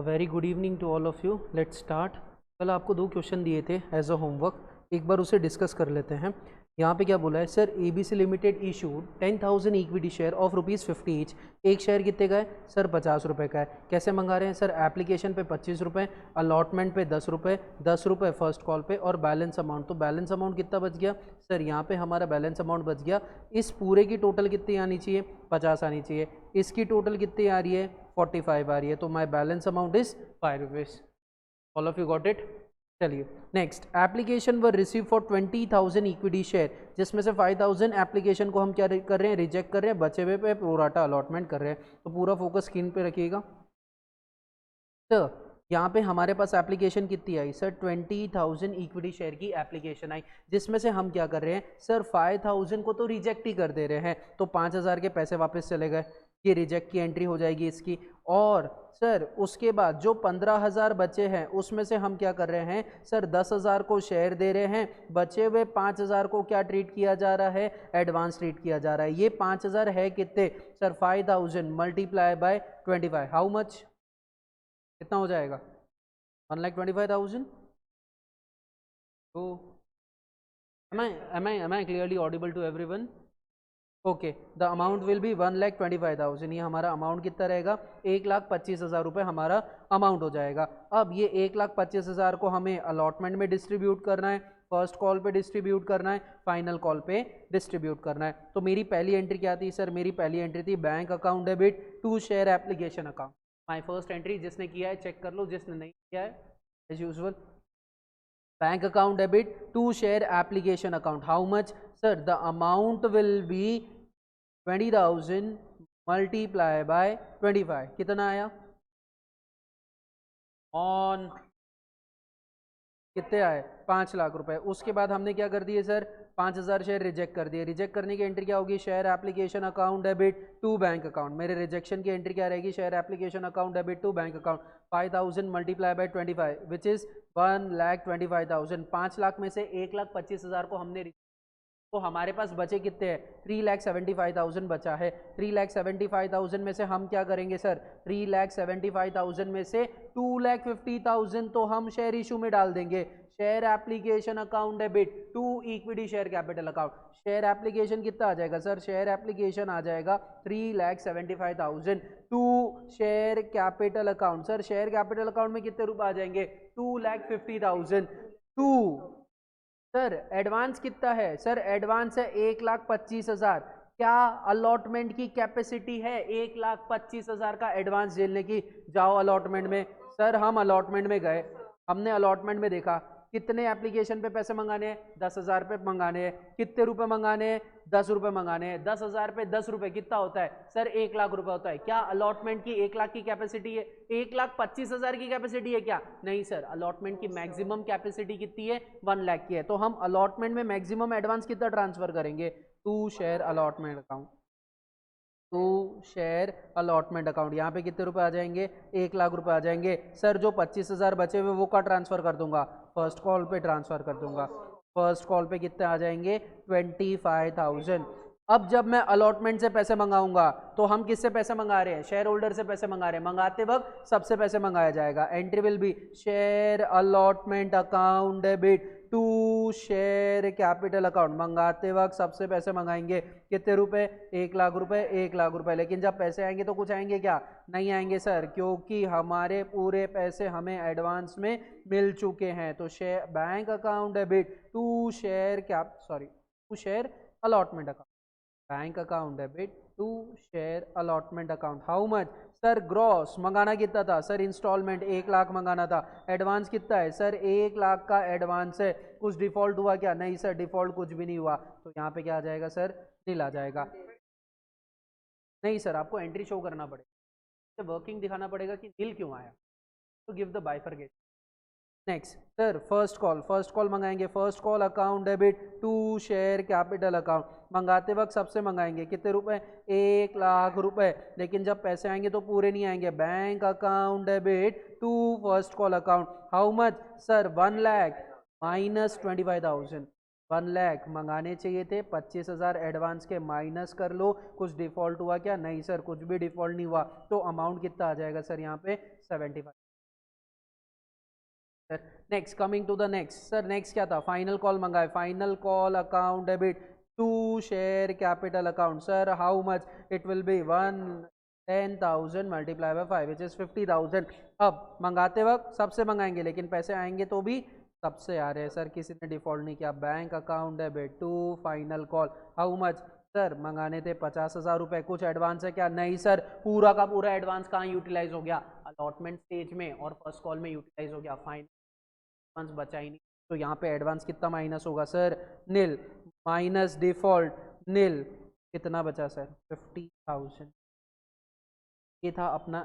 Very good evening to all of you. Let's start. कल आपको दो क्वेश्चन दिए थे एज अ होमवर्क, एक बार उसे डिस्कस कर लेते हैं। यहाँ पे क्या बोला है, sir ABC limited issued 10,000 equity share of ₹50 each. एक शेयर कितने का है सर? 50 रुपये का है। कैसे मंगा रहे हैं सर? एप्लीकेशन पे 25 रुपये, अलॉटमेंट पे 10 रुपये, 10 रुपये फर्स्ट कॉल पे और बैलेंस अमाउंट। तो बैलेंस अमाउंट कितना बच गया सर? यहाँ पे हमारा बैलेंस अमाउंट बच गया, इस पूरे की टोटल कितनी आनी चाहिए? 50 आनी चाहिए। इसकी टोटल कितनी आ रही है? 45 आ रही है। तो my balance amount is 5 rupees. All of you got it. चलिए next, application were receive for 20,000 equity share, जिसमें से 5,000 एप्लीकेशन को हम क्या कर रहे हैं? रिजेक्ट कर रहे हैं, बचे हुए पे प्रोराटा अलॉटमेंट कर रहे हैं। तो पूरा फोकस स्क्रीन पे रखिएगा। तो यहाँ पे हमारे पास एप्लीकेशन कितनी आई सर? 20,000 इक्विटी शेयर की एप्लीकेशन आई, जिसमें से हम क्या कर रहे हैं सर? 5,000 को तो रिजेक्ट ही कर दे रहे हैं, तो 5,000 के पैसे वापस चले गए, ये रिजेक्ट की एंट्री हो जाएगी इसकी। और सर उसके बाद जो 15,000 बचे हैं उसमें से हम क्या कर रहे हैं सर? 10,000 को शेयर दे रहे हैं, बचे हुए 5,000 को क्या ट्रीट किया जा रहा है? एडवांस ट्रीट किया जा रहा है। ये 5,000 है कितने sir? 5,000 multiply by 25, how much? कितना हो जाएगा? 1,25,000। तो am I clearly audible to everyone? Okay, the amount will B 1,25,000। ये हमारा अमाउंट कितना रहेगा? 1,25,000 रुपये हमारा अमाउंट हो जाएगा। अब ये 1,25,000 को हमें अलॉटमेंट में डिस्ट्रीब्यूट करना है, फर्स्ट कॉल पे डिस्ट्रीब्यूट करना है, फाइनल कॉल पे डिस्ट्रीब्यूट करना है। तो मेरी पहली एंट्री क्या थी सर? मेरी पहली एंट्री थी bank account debit to share application account. My first entry, जिसने किया है चेक कर लो, जिसने नहीं किया है as usual. Bank account debit to share application account, how much sir? The amount will be 20,000 multiply by 25। कितना आया? ऑन कितने आए? 5 लाख रुपए। उसके बाद हमने क्या कर दिए सर? 5,000 शेयर रिजेक्ट कर दिए। रिजेक्ट करने की एंट्री क्या होगी? Share application account debit to bank account. मेरे रिजेक्शन की एंट्री क्या रहेगी? Share application account debit to bank account. 5,000 multiply by 25 which is 1,25,000। 5 lakh में से 1,25,000 को हमने, तो हमारे पास बचे कितने हैं? 3,75,000 बचा है। 3,75,000 में से हम क्या करेंगे सर? 3,75,000 में से 2,50,000 तो हम शेयर इशू में डाल देंगे। Share application account debit to equity share capital account. Share application कितना आ जाएगा सर? शेयर एप्लीकेशन आ जाएगा 3,75,000 to share capital account. Sir share capital account में कितने रुपए आ जाएंगे? 2,50,000 टू सर एडवांस कितना है सर? एडवांस है 1,25,000। क्या अलॉटमेंट की कैपेसिटी है 1,25,000 का एडवांस झेलने की? जाओ अलॉटमेंट में। सर हम अलॉटमेंट में गए, हमने अलॉटमेंट में देखा कितने एप्लीकेशन पे पैसे मंगाने हैं? 10,000 पे मंगाने हैं। कितने रुपए मंगाने हैं? 10 रुपये मंगाने हैं। 10,000 पे 10 रुपये कितना होता है सर? 1,00,000 रुपए होता है। क्या अलॉटमेंट की 1,00,000 की कैपेसिटी है? 1,25,000 की कैपेसिटी है क्या? नहीं सर, अलॉटमेंट की मैक्सिमम कैपेसिटी कितनी है? 1,00,000 की है। तो हम अलॉटमेंट में मैक्सिमम एडवांस कितना ट्रांसफर करेंगे? To share allotment account, to share allotment account. यहाँ पे कितने रुपए आ जाएंगे? 1,00,000 रुपए आ जाएंगे। सर जो 25,000 बचे हुए वो का ट्रांसफर कर दूंगा? फर्स्ट कॉल पे ट्रांसफर कर दूंगा। फर्स्ट कॉल पे कितने आ जाएंगे? 25,000। अब जब मैं अलॉटमेंट से पैसे मंगाऊंगा तो हम किससे पैसे मंगा रहे हैं? शेयर होल्डर से पैसे मंगा रहे हैं। मंगाते वक्त सबसे पैसे मंगाया जाएगा। Entry will be share allotment account debit to share capital account. मंगाते वक्त सबसे पैसे मंगाएंगे। कितने रुपए? 1,00,000 रुपए। 1,00,000 रुपए। लेकिन जब पैसे आएंगे तो कुछ आएंगे क्या? नहीं आएंगे सर, क्योंकि हमारे पूरे पैसे हमें एडवांस में मिल चुके हैं। तो share bank account debit to share to share allotment account. Bank account debit to share allotment account, how much sir? Gross मंगाना कितना था सर? इंस्टॉलमेंट 1,00,000 मंगाना था। एडवांस कितना है सर? 1,00,000 का एडवांस है। कुछ डिफॉल्ट हुआ क्या? नहीं सर, डिफॉल्ट कुछ भी नहीं हुआ। तो यहाँ पे क्या आ जाएगा सर? नील आ जाएगा। नहीं सर, आपको एंट्री शो करना पड़ेगा, वर्किंग दिखाना पड़ेगा कि नील क्यों आया। तो give the bifurcation. Next sir first call मंगाएंगे। First call account debit to share capital account. मंगाते वक्त सबसे मंगाएंगे। कितने रुपए? 1,00,000 रुपए। लेकिन जब पैसे आएंगे तो पूरे नहीं आएंगे। Bank account debit to first call account, how much sir? 1,00,000 minus 25,000। 1,00,000 मंगाने चाहिए थे, 25,000 एडवांस के माइनस कर लो। कुछ डिफॉल्ट हुआ क्या? नहीं सर, कुछ भी डिफॉल्ट नहीं हुआ। तो अमाउंट कितना आ जाएगा सर यहाँ पे? 75। Sir. Next, coming to the next sir, next क्या था, फाइनल कॉल मंगाए, final call account debit to share capital account. Sir how much, it will be 10,000 multiply by 5 which is 50,000। अब मंगाते वक्त सबसे मंगाएंगे, लेकिन पैसे आएंगे तो भी सबसे आ रहे हैं सर, किसी ने डिफॉल्ट नहीं किया। Bank account debit to final call, how much sir, मंगाने थे 50,000 रुपए, कुछ एडवांस है क्या? नहीं सर, पूरा का पूरा एडवांस कहाँ यूटिलाइज हो गया, अलॉटमेंट स्टेज में और फर्स्ट कॉल में यूटिलाइज हो गया, फाइनल एडवांस बचा ही नहीं। तो यहाँ पे एडवांस कितना माइनस होगा sir, nil, minus default nil, कितना बचा सर, 50,000। ये था अपना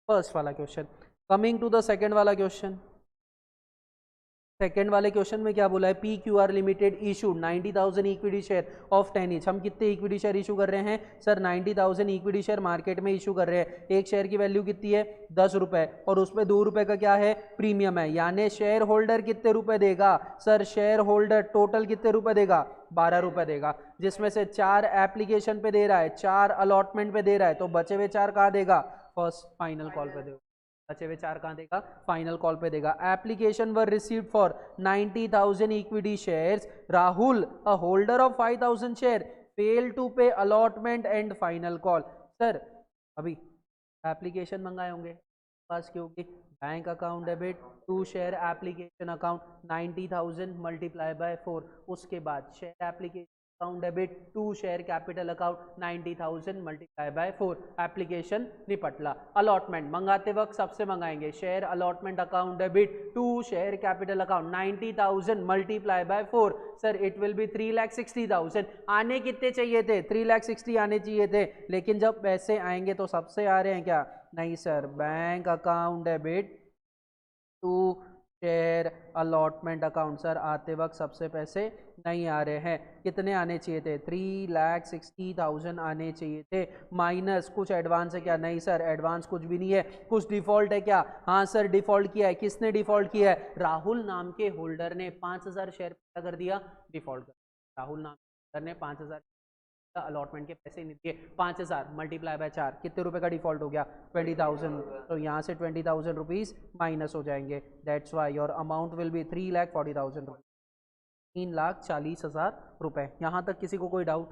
फर्स्ट वाला question. Coming to the second वाला क्वेश्चन, सेकेंड वाले क्वेश्चन में क्या बोला है, P Q R limited issued 90,000 equity share of 10 each. हम कितने इक्विटी शेयर इशू कर रहे हैं सर, 90,000 इक्विटी शेयर मार्केट में इशू कर रहे हैं। एक शेयर की वैल्यू कितनी है, 10 रुपए, और उसमें 2 रुपए का क्या है, प्रीमियम है। यानी शेयर होल्डर कितने रुपए देगा सर, शेयर होल्डर टोटल कितने रुपए देगा, 12 रुपए देगा, जिसमें से 4 एप्लीकेशन पे दे रहा है, 4 अलॉटमेंट पे दे रहा है, तो बचे हुए 4 कहाँ देगा, फर्स्ट फाइनल कॉल पे देगा। बचे हुए 4 कहाँ देगा, फाइनल कॉल पे देगा। Application were received for 90,000 equity shares, Rahul a holder of 5,000 share fail to pay allotment and final call. Sir अभी एप्लीकेशन मंगाए होंगे पास की होगी, bank account debit to share application account 90,000 multiply by 4, उसके बाद share application account debit to share capital account 90,000 multiply by 4, application निपटला। Allotment मंगाते वक्त सबसे मंगाएंगे, share allotment account debit to share capital account 90,000 multiply by 4, sir it will B 3,60,000। आने कितने चाहिए थे, 3,60,000 आने चाहिए थे, लेकिन जब पैसे आएंगे तो सबसे आ रहे हैं क्या, नहीं sir, bank account debit to share allotment account, sir आते वक्त सबसे पैसे नहीं आ रहे हैं। कितने आने चाहिए थे, 3,60,000 आने चाहिए थे, माइनस कुछ एडवांस है क्या, नहीं सर, एडवांस कुछ भी नहीं है। कुछ डिफॉल्ट है क्या, हाँ सर डिफॉल्ट किया है। किसने डिफॉल्ट किया है, राहुल नाम के होल्डर ने 5,000 शेयर कर दिया, डिफॉल्ट कर, राहुल नाम के होल्डर ने 5,000 अलॉटमेंट के पैसे नहीं दिए, 5,000 मल्टीप्लाई बाय 4, कितने रुपए का डिफॉल्ट हो गया, 20,000। तो यहाँ से 20,000 रुपीज माइनस हो जाएंगे, that's why your amount will B 3,40,000 rupees, 3,40,000 रुपए। यहाँ तक किसी को कोई डाउट,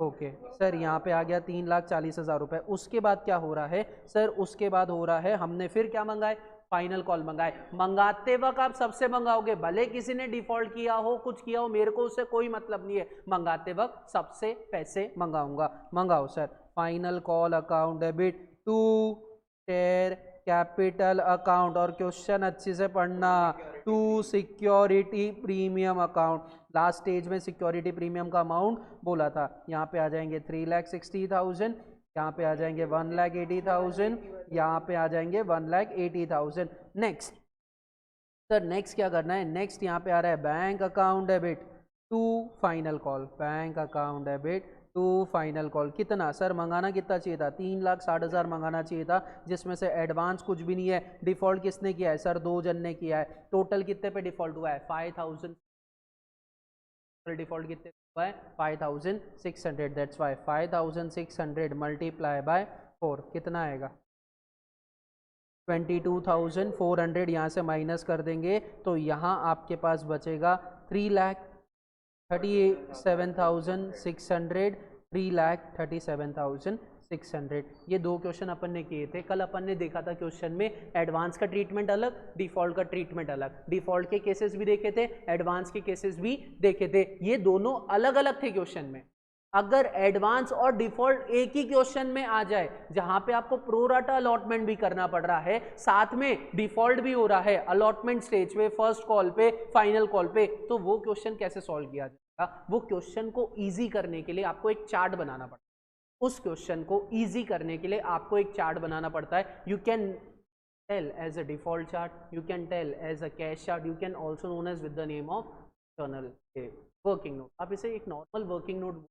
ओके सर, यहाँ पे आ गया 3,40,000 रुपए। उसके बाद क्या हो रहा है सर, उसके बाद हो रहा है, हमने फिर क्या मंगाए, फाइनल कॉल मंगाए। मंगाते वक्त आप सबसे मंगाओगे, भले किसी ने डिफॉल्ट किया हो, कुछ किया हो, मेरे को उससे कोई मतलब नहीं है, मंगाते वक्त सबसे पैसे मंगाऊंगा। मंगाओ sir, final call account debit to share capital account, और क्वेश्चन अच्छे से पढ़ना, to security premium account. Last stage में सिक्योरिटी प्रीमियम का अमाउंट बोला था, यहाँ पे आ जाएंगे 3,60,000, यहाँ पे आ जाएंगे 1,80,000, यहाँ पे आ जाएंगे 1,80,000। नेक्स्ट सर, नेक्स्ट क्या करना है, नेक्स्ट यहाँ पे आ रहा है bank account debit to final call, bank account debit to final call. कितना सर, मंगाना कितना चाहिए था, 3,60,000 मंगाना चाहिए था, जिसमें से एडवांस कुछ भी नहीं है। डिफॉल्ट किसने किया है सर, 2 जन ने किया है। टोटल कितने पे डिफॉल्ट हुआ है, 5,000, डिफॉल्ट कितने हुआ है, 5,600, दैट्स वाई 5,600 मल्टीप्लाई बाय 4 कितना आएगा, 22,400। यहाँ से माइनस कर देंगे तो यहाँ आपके पास बचेगा 3,37,600, 3,37,600। ये 2 क्वेश्चन अपन ने किए थे। कल अपन ने देखा था क्वेश्चन में एडवांस का ट्रीटमेंट अलग, डिफॉल्ट का ट्रीटमेंट अलग, डिफॉल्ट के केसेस भी देखे थे, एडवांस के केसेस भी देखे थे। ये दोनों अलग अलग थे क्वेश्चन में। अगर एडवांस और डिफॉल्ट एक ही क्वेश्चन में आ जाए, जहां पे आपको प्रोराटा अलॉटमेंट भी करना पड़ रहा है, साथ में डिफॉल्ट भी हो रहा है अलॉटमेंट स्टेज पे, फर्स्ट कॉल पे, फाइनल कॉल पे, तो वो क्वेश्चन कैसे सॉल्व किया जाएगा। वो क्वेश्चन को इजी करने के लिए आपको एक चार्ट बनाना पड़ता है। उस क्वेश्चन को इजी करने के लिए आपको एक चार्ट बनाना पड़ता है। You can tell as a default chart, you can tell as a cash chart, you can also known as with the name of journal working note. आप इसे एक नॉर्मल वर्किंग नोट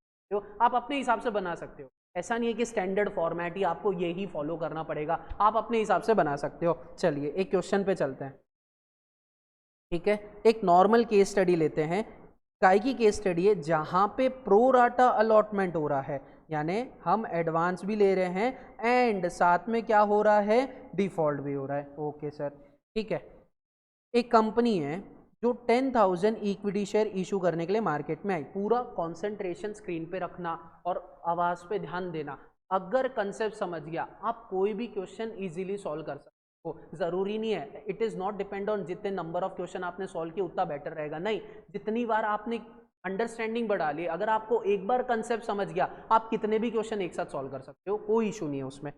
आप अपने हिसाब से बना सकते हो। ऐसा नहीं है कि स्टैंडर्ड फॉर्मेट ही आपको यही फॉलो करना पड़ेगा, आप अपने हिसाब से बना सकते हो। चलिए एक क्वेश्चन पे चलते हैं, ठीक है। एक नॉर्मल केस स्टडी लेते हैं। काय की केस स्टडी है जहां पे प्रोराटा अलॉटमेंट हो रहा है, यानी हम एडवांस भी ले रहे हैं एंड साथ में क्या हो रहा है, डिफॉल्ट भी हो रहा है। ओके सर, ठीक है। एक कंपनी है जो 10,000 इक्विटी शेयर इशू करने के लिए मार्केट में आई। पूरा कॉन्सेंट्रेशन स्क्रीन पे रखना और आवाज पे ध्यान देना। अगर कंसेप्ट समझ गया आप कोई भी क्वेश्चन इजीली सॉल्व कर सकते हो। जरूरी नहीं है, it is not depend on जितने नंबर ऑफ क्वेश्चन आपने सॉल्व किए उतना बेटर रहेगा, नहीं, जितनी बार आपने अंडरस्टैंडिंग बढ़ा ली। अगर आपको एक बार कंसेप्ट समझ गया आप कितने भी क्वेश्चन एक साथ सॉल्व कर सकते हो, कोई इशू नहीं है उसमें।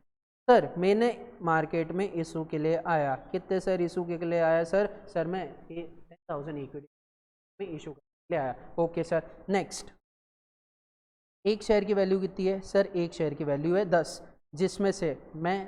सर मैंने मार्केट में इशू के लिए आया, कितने सर इशू के लिए आया सर मैं 10,000 इक्विटी में इशू के लिए आया। ओके सर, नेक्स्ट, एक शेयर की वैल्यू कितनी है सर? एक शेयर की वैल्यू है 10, जिसमें से मैं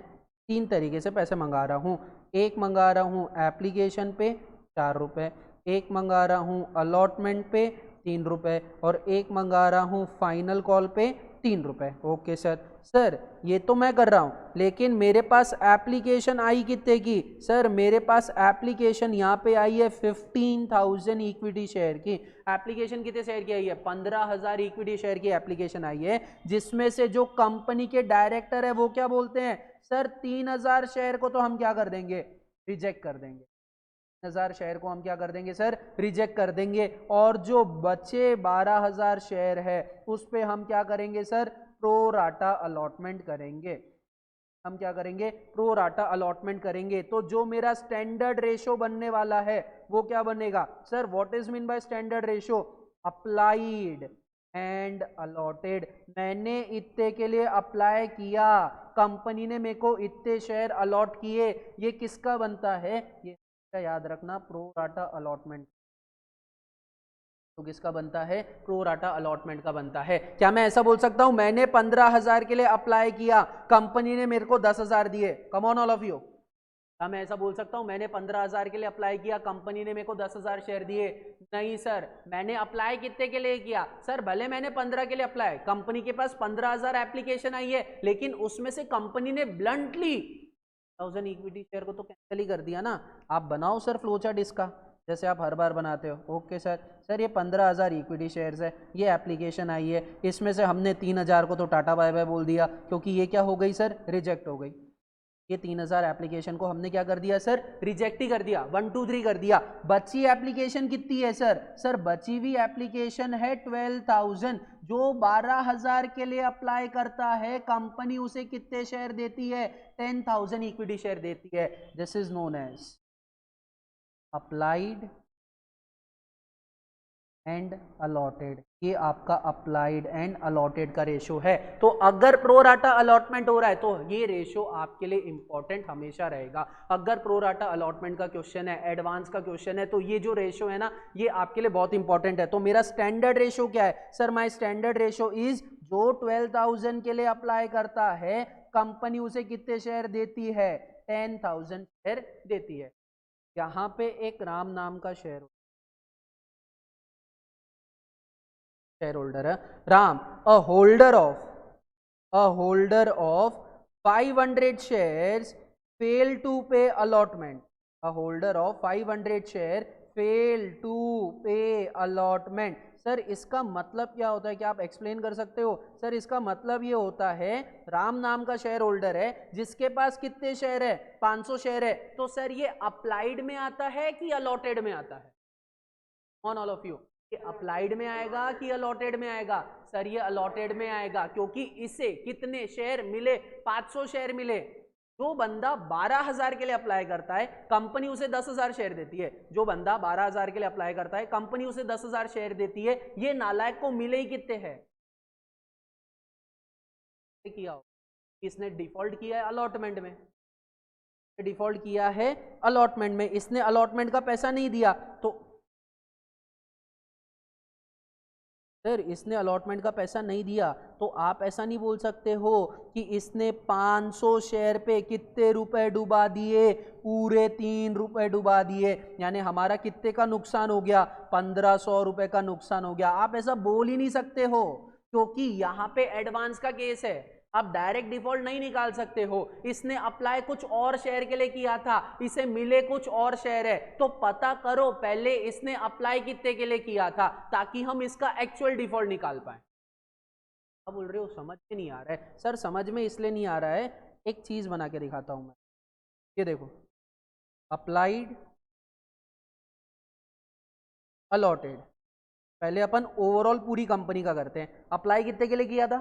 3 तरीके से पैसे मंगा रहा हूँ। एक मंगा रहा हूँ एप्लीकेशन पे 4 रुपये, एक मंगा रहा हूँ अलॉटमेंट पे 3 रुपये और एक मंगा रहा हूँ फाइनल कॉल पे 3 रुपये। ओके सर ये तो मैं कर रहा हूँ, लेकिन मेरे पास एप्लीकेशन आई कितने की? सर मेरे पास एप्लीकेशन यहाँ पे आई है 15,000 इक्विटी शेयर की। एप्लीकेशन कितने शेयर की आई है? 15,000 इक्विटी शेयर की एप्लीकेशन आई है, जिसमें से जो कंपनी के डायरेक्टर है वो क्या बोलते हैं? सर 3,000 शेयर को तो हम क्या कर देंगे? रिजेक्ट कर देंगे। 3,000 शेयर को हम क्या कर देंगे सर? रिजेक्ट कर देंगे। और जो बचे 12,000 शेयर है उस पे हम क्या करेंगे सर? प्रो राटा अलॉटमेंट करेंगे। हम क्या करेंगे? प्रो राटा अलॉटमेंट करेंगे। तो जो मेरा स्टैंडर्ड रेशो बनने वाला है वो क्या बनेगा sir? What is mean by standard ratio? Applied and allotted. मैंने इतने के लिए अप्लाई किया, कंपनी ने मेरे को इतने शेयर अलॉट किए, ये किसका बनता है? ये याद रखना, प्रो राटा अलॉटमेंट। तो किसका बनता है? प्रो राटा अलॉटमेंट का बनता है। क्या मैं ऐसा बोल सकता हूं मैंने 15,000 के लिए अप्लाई किया, कंपनी ने मेरे को 10,000 दिए? कम ऑन ऑल ऑफ यू, क्या मैं ऐसा बोल सकता हूं मैंने 15,000 के लिए अप्लाई किया, कंपनी ने मेरे को 10,000 शेयर दिए? नहीं सर, मैंने अप्लाई कितने के लिए किया? सर भले मैंने 15 के लिए अप्लाई, कंपनी के पास 15,000 एप्लीकेशन आई है, लेकिन उसमें से कंपनी ने ब्लंटली 1,000 इक्विटी शेयर को तो कैंसिल ही कर दिया ना। आप बनाओ सर फ्लो चार्ट इसका, जैसे आप हर बार बनाते हो। ओके सर ये 15,000 इक्विटी शेयर्स है, ये एप्लीकेशन आई है, इसमें से हमने 3,000 को तो टाटा बाय बाय बोल दिया, क्योंकि ये क्या हो गई सर? रिजेक्ट हो गई। ये 3,000 एप्लीकेशन को हमने क्या कर दिया सर? रिजेक्ट ही कर दिया, 1 2 3 कर दिया। बची एप्लीकेशन कितनी है सर बची हुई एप्लीकेशन है 12,000। जो 12,000 के लिए अप्लाई करता है, कंपनी उसे कितने शेयर देती है? 10,000 इक्विटी शेयर देती है। This is known as applied and allotted. ये आपका अप्लाइड एंड अलॉटेड का रेशो है। तो अगर प्रो राटा अलॉटमेंट हो रहा है तो ये रेशो आपके लिए इंपॉर्टेंट हमेशा रहेगा। अगर प्रो राटा अलॉटमेंट का क्वेश्चन है, एडवांस का क्वेश्चन है, तो ये जो रेशो है ना, ये आपके लिए बहुत इंपॉर्टेंट है। तो मेरा स्टैंडर्ड रेशो क्या है sir? My standard ratio is, जो 12,000 के लिए अप्लाई करता है, कंपनी उसे कितने शेयर देती है? 10,000 शेयर देती है। यहां पे एक राम नाम का शेयर होल्डर है, राम, अ holder of 500 shares fail to pay allotment, a holder of 500 share fail to pay allotment। Sir इसका मतलब क्या होता है? क्या आप एक्सप्लेन कर सकते हो? सर इसका मतलब ये होता है, राम नाम का शेयर होल्डर है जिसके पास कितने शेयर है? 500 शेयर है। तो सर ये अप्लाइड में आता है कि अलॉटेड में आता है? ऑन ऑल ऑफ यू, ये अप्लाइड में आएगा कि अलॉटेड में आएगा? सर ये अलॉटेड में आएगा, क्योंकि इसे कितने शेयर मिले? 500 शेयर मिले। जो बंदा 12,000 के लिए अप्लाई करता है, कंपनी उसे 10,000 शेयर देती है। जो बंदा 12,000 के लिए अप्लाई करता है, कंपनी उसे 10,000 शेयर देती है। ये नालायक को मिले ही कितने हैं? किया हो, इसने डिफॉल्ट किया है अलॉटमेंट में, डिफॉल्ट किया है अलॉटमेंट में, इसने अलॉटमेंट का पैसा नहीं दिया। तो सर इसने अलॉटमेंट का पैसा नहीं दिया, तो आप ऐसा नहीं बोल सकते हो कि इसने 500 शेयर पे कितने रुपए डुबा दिए? पूरे 3 रुपए डुबा दिए। यानी हमारा कितने का नुकसान हो गया? 1,500 रुपए का नुकसान हो गया। आप ऐसा बोल ही नहीं सकते हो, क्योंकि यहाँ पे एडवांस का केस है। आप डायरेक्ट डिफॉल्ट नहीं निकाल सकते हो। इसने अप्लाई कुछ और शेयर के लिए किया था, इसे मिले कुछ और शेयर है, तो पता करो पहले इसने अप्लाई कितने के लिए किया था, ताकि हम इसका एक्चुअल डिफॉल्ट निकाल पाए। अब बोल रहे हो समझ में नहीं आ रहा है? सर समझ में इसलिए नहीं आ रहा है, एक चीज बना के दिखाता हूं मैं। ये देखो, अप्लाइड अलॉटेड। पहले अपन ओवरऑल पूरी कंपनी का करते हैं। अप्लाई कितने के लिए किया था?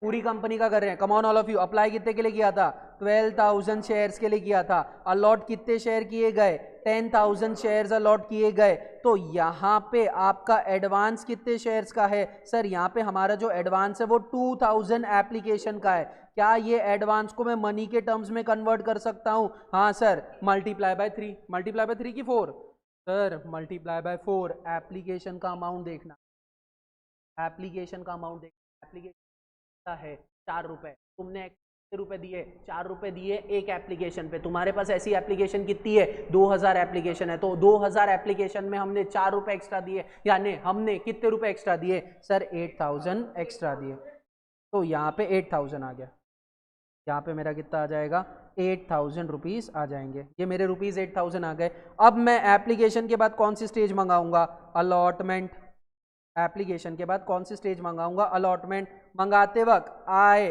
पूरी कंपनी का कर रहे हैं। कम on all of you, apply कितने के लिए किया था? 12,000 शेयर्स के लिए किया था। अलॉट कितने शेयर किए गए? 10,000 शेयर्स अलॉट किए गए। तो यहाँ पे आपका एडवांस कितने शेयर्स का है? सर यहाँ पे हमारा जो एडवांस है वो 2,000 एप्लीकेशन का है। क्या ये एडवांस को मैं मनी के टर्म्स में कन्वर्ट कर सकता हूँ? हाँ sir, multiply by 3। Multiply by 3 की 4? Sir multiply by 4। एप्लीकेशन का अमाउंट देखना, एप्लीकेशन का अमाउंट देखना। एप्लीकेशन है 4 रुपए, तुमने कितने रुपए दिए? 4 रुपए दिए एक एप्लीकेशन पे। तुम्हारे पास ऐसी एप्लीकेशन कितनी है? 2000 एप्लीकेशन है। तो 2000 एप्लीकेशन में हमने 4 रुपए एक्स्ट्रा दिए, यानी हमने कितने रुपए एक्स्ट्रा दिए? सर 8000 एक्स्ट्रा दिए। तो यहाँ पे 8000 आ गया। यहाँ पे मेरा कितना आ जाएगा? 8000 रुपीज आ जाएंगे। ये मेरे रुपीज 8000 आ गए। अब मैं एप्लीकेशन के बाद कौन सी स्टेज मंगाऊंगा? अलॉटमेंट। एप्लीकेशन के बाद कौन सी स्टेज मंगाऊंगा? अलॉटमेंट। मंगाते वक्त आए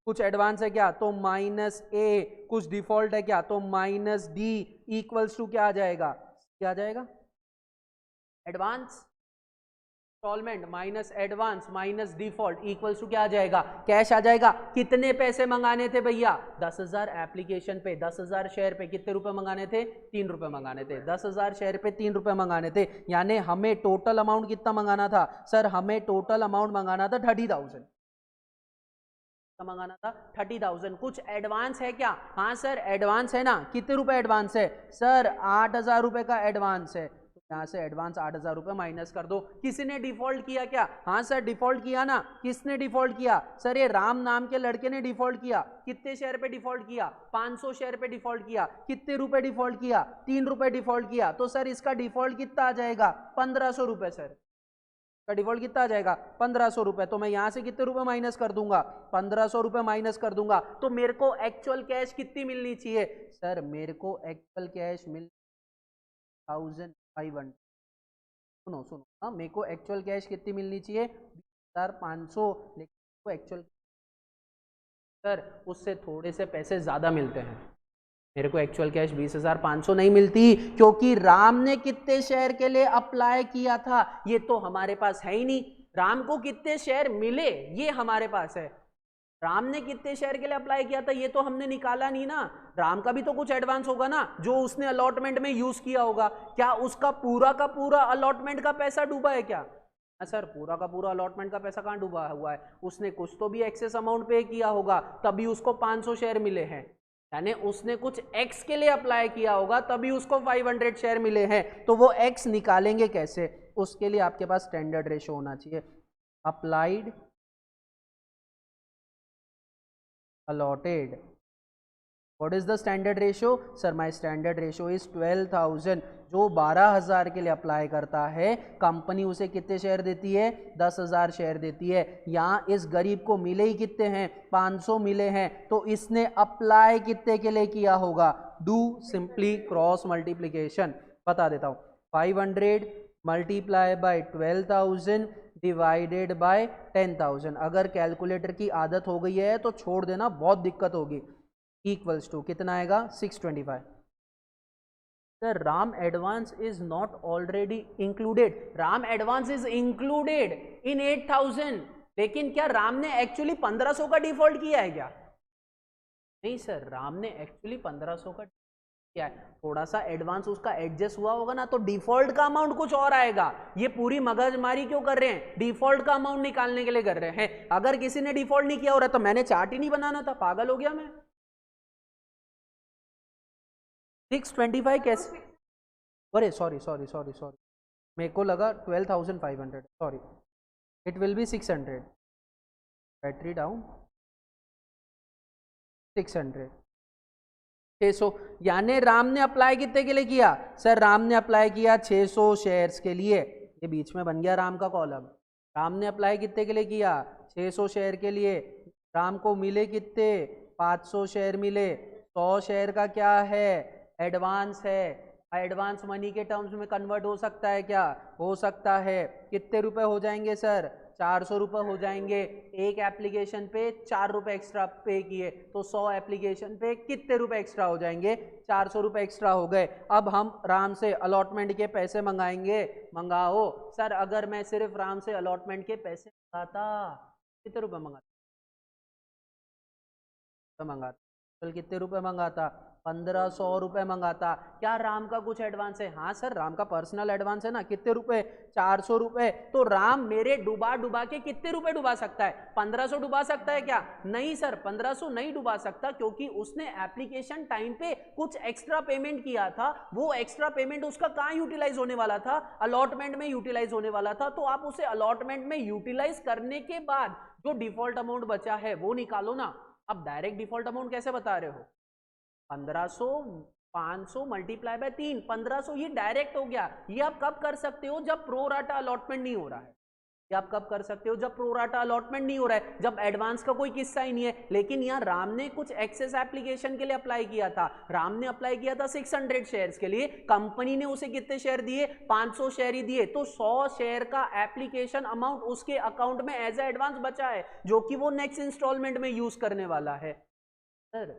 कुछ एडवांस है क्या? तो -A। कुछ डिफॉल्ट है क्या? तो -D इक्वल्स टू क्या आ जाएगा? क्या आ जाएगा? Advance installment minus advance minus default equals to क्या आ जाएगा? कैश आ जाएगा। कितने पैसे मंगाने थे भैया? 10,000 एप्लीकेशन पे 10,000 शेयर पे कितने रुपए मंगाने थे? 3 रुपए मंगाने थे। 10,000 शेयर पे 3 रुपए मंगाने थे, यानी हमें टोटल अमाउंट कितना मंगाना था? सर हमें टोटल अमाउंट मंगाना था 30,000। मंगाना था 30,000। कुछ एडवांस है क्या? हाँ सर एडवांस है ना। कितने रुपए एडवांस है? सर 8,000 रुपए का एडवांस है। तो यहाँ से एडवांस 8,000 रुपए माइनस कर दो। किसी ने डिफॉल्ट किया क्या? हाँ सर डिफॉल्ट किया ना। किसने डिफॉल्ट किया? सर ये राम नाम के लड़के ने डिफॉल्ट किया। कितने शेयर पे डिफॉल्ट किया? 500 शेयर पे डिफॉल्ट किया। कितने रुपए डिफॉल्ट किया? 3 रुपए डिफॉल्ट किया। तो सर इसका डिफॉल्ट कितना आ जाएगा? 1,500 रुपए। सर का डिफॉल्ट कितना आ जाएगा? 1,500 रुपए। तो मैं यहां से कितने रुपए माइनस कर दूंगा? 1,500 रुपए माइनस कर दूंगा। तो मेरे को एक्चुअल कैश कितनी मिलनी चाहिए? सर मेरे को एक्चुअल कैश मिल 1500। सुनो सुनो, हाँ मेरे को एक्चुअल कैश कितनी मिलनी चाहिए? 20,500। लेकिन एक्चुअल सर उससे थोड़े से पैसे ज्यादा मिलते हैं। मेरे को एक्चुअल कैश 20,500 नहीं मिलती, क्योंकि राम ने कितने शेयर के लिए अप्लाई किया था ये तो हमारे पास है ही नहीं। राम को कितने शेयर मिले ये हमारे पास है। राम ने कितने शेयर के लिए अप्लाई किया था ये तो हमने निकाला नहीं ना। राम का भी तो कुछ एडवांस होगा ना, जो उसने अलॉटमेंट में यूज किया होगा। क्या उसका पूरा का पूरा अलॉटमेंट का पैसा डूबा है क्या? सर पूरा का पूरा अलॉटमेंट का पैसा कहाँ डूबा हुआ है? उसने कुछ तो भी एक्सेस अमाउंट पे किया होगा, तभी उसको 500 शेयर मिले हैं। यानी उसने कुछ एक्स के लिए अप्लाई किया होगा, तभी उसको 500 शेयर मिले हैं। तो वो एक्स निकालेंगे कैसे? उसके लिए आपके पास स्टैंडर्ड रेशो होना चाहिए। Applied allotted. What is the standard ratio? Sir my standard ratio is 12,000। जो 12,000 के लिए अप्लाई करता है, कंपनी उसे कितने शेयर देती है? 10,000 शेयर देती है। यहाँ इस गरीब को मिले ही कितने हैं? 500 मिले हैं। तो इसने अप्लाई कितने के लिए किया होगा? Do simply cross multiplication. बता देता हूँ, 500 मल्टीप्लाई बाय 12,000 डिवाइडेड बाय 10,000। अगर कैलकुलेटर की आदत हो गई है तो छोड़ देना, बहुत दिक्कत होगी। इक्वल्स टू कितना आएगा? 625। Sir Ram advance is not already included. Ram advance is included in 8,000। लेकिन क्या राम ने एक्चुअली 1500 का डिफॉल्ट किया है क्या? नहीं सर, राम ने एक्चुअली 1500 का क्या है, थोड़ा सा एडवांस उसका एडजस्ट हुआ होगा ना, तो डिफॉल्ट का अमाउंट कुछ और आएगा। ये पूरी मगजमारी क्यों कर रहे हैं? डिफॉल्ट का अमाउंट निकालने के लिए कर रहे हैं। अगर किसी ने डिफॉल्ट नहीं किया हो रहा तो मैंने चार्ट ही नहीं बनाना था, पागल हो गया मैं। 625 कैसे? अरे सॉरी सॉरी सॉरी सॉरी, मेरे को लगा 12,500। Sorry, it will B 600। Battery down 600 600। यानी राम ने अप्लाई कितने के लिए किया? सर राम ने अप्लाई किया 600 शेयर्स के लिए। ये बीच में बन गया राम का कॉलम। राम ने अप्लाई कितने के लिए किया? 600 शेयर के लिए। राम को मिले कितने? 500 शेयर मिले। 100 शेयर का क्या है? एडवांस है। एडवांस मनी के टर्म्स में कन्वर्ट हो सकता है क्या? हो सकता है। कितने रुपए हो जाएंगे सर? 400 रुपये हो जाएंगे, एक एप्लीकेशन पे 4 रुपये एक्स्ट्रा पे किए तो 100 एप्लीकेशन पे कितने रुपए एक्स्ट्रा हो जाएंगे, 400 रुपये एक्स्ट्रा हो गए। अब हम राम से अलॉटमेंट के पैसे मंगाएंगे, मंगाओ सर। अगर मैं सिर्फ राम से अलॉटमेंट के पैसे मंगाता कितने रुपए मंगाता, चल कितने रुपए मंगाता, 1500 रुपए मंगाता। क्या राम का कुछ एडवांस है? हाँ सर, राम का पर्सनल एडवांस है ना, कितने रुपए, 400 रुपए। तो राम मेरे डुबा के कितने रुपए डुबा सकता है, 1500 डुबा सकता है क्या? नहीं सर, 1500 नहीं डुबा सकता, क्योंकि उसने एप्लीकेशन टाइम पे कुछ एक्स्ट्रा पेमेंट किया था। वो एक्स्ट्रा पेमेंट उसका कहाँ यूटिलाइज होने वाला था, अलॉटमेंट में यूटिलाइज होने वाला था। तो आप उसे अलॉटमेंट में यूटिलाइज करने के बाद जो डिफॉल्ट अमाउंट बचा है वो निकालो ना। अब डायरेक्ट डिफॉल्ट अमाउंट कैसे बता रहे हो, 1500 500 मल्टीप्लाई बाय 3, 1500, ये डायरेक्ट हो गया। ये आप कब कर सकते हो, जब प्रो राटा अलॉटमेंट नहीं हो रहा है। ये आप कब कर सकते हो, जब प्रो राटा अलॉटमेंट नहीं हो रहा है, जब एडवांस का कोई किस्सा ही नहीं है। लेकिन यहाँ राम ने कुछ एक्सेस एप्लीकेशन के लिए अप्लाई किया था। राम ने अप्लाई किया था 600 शेयर्स के लिए, कंपनी ने उसे कितने शेयर दिए, 500 शेयर ही दिए। तो 100 शेयर का एप्लीकेशन अमाउंट उसके अकाउंट में एज ए एडवांस बचा है, जो कि वो नेक्स्ट इंस्टॉलमेंट में यूज करने वाला है। सर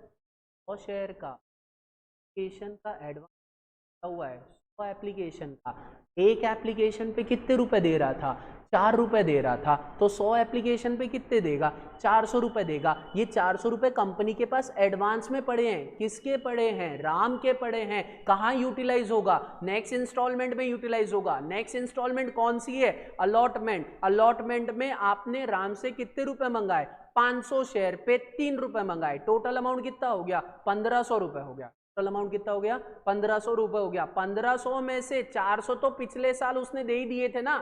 100 शेयर का एप्लीकेशन का एडवांस हुआ है, 100 एप्लीकेशन का, एक एप्लीकेशन पे कितने रुपए दे रहा था, 4 रुपए दे रहा था। तो 100 एप्लीकेशन पे कितने देगा, 400 रुपए देगा। ये 400 रुपए कंपनी के पास एडवांस में पड़े हैं। किसके पड़े हैं, राम के पड़े हैं। कहाँ यूटिलाइज होगा, नेक्स्ट इंस्टॉलमेंट में यूटिलाइज होगा। नेक्स्ट इंस्टॉलमेंट कौन सी है, अलॉटमेंट। अलॉटमेंट में आपने राम से कितने रुपए मंगाए, 500 शेयर पे 3 रुपए मंगाए। टोटल अमाउंट कितना हो गया, 1500 रुपए हो गया। टोटल अमाउंट कितना हो गया, 1500 रुपए हो गया। 1500 में से 400 तो पिछले साल उसने दे ही दिए थे ना,